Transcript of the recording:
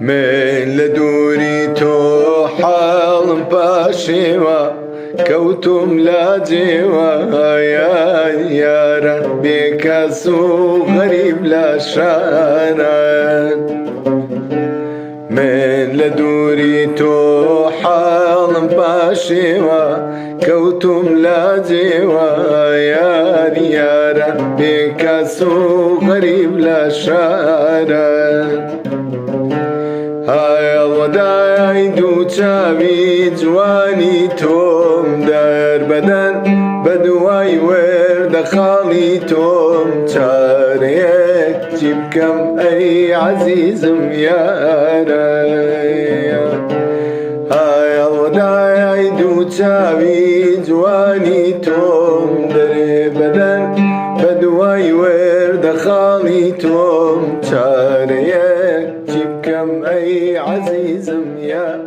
من لدوري تو حالم باشيوا كوتم لا جوا يا ربي كاسو غريب لا شاران من لدوري تو حالم باشيوا كوتم لا جوا يا ربي كاسو غريب لا شاران هاي الوداعي دو تشابي جواني توم دار بدن بدواي ورد خالي توم تاريك جيب كم اي عزيزم يا رايا هاي الوداعي دو تشابي جواني توم دار بدن بدواي ورد خالي توم تاريك جيب كم أي عزيزم يا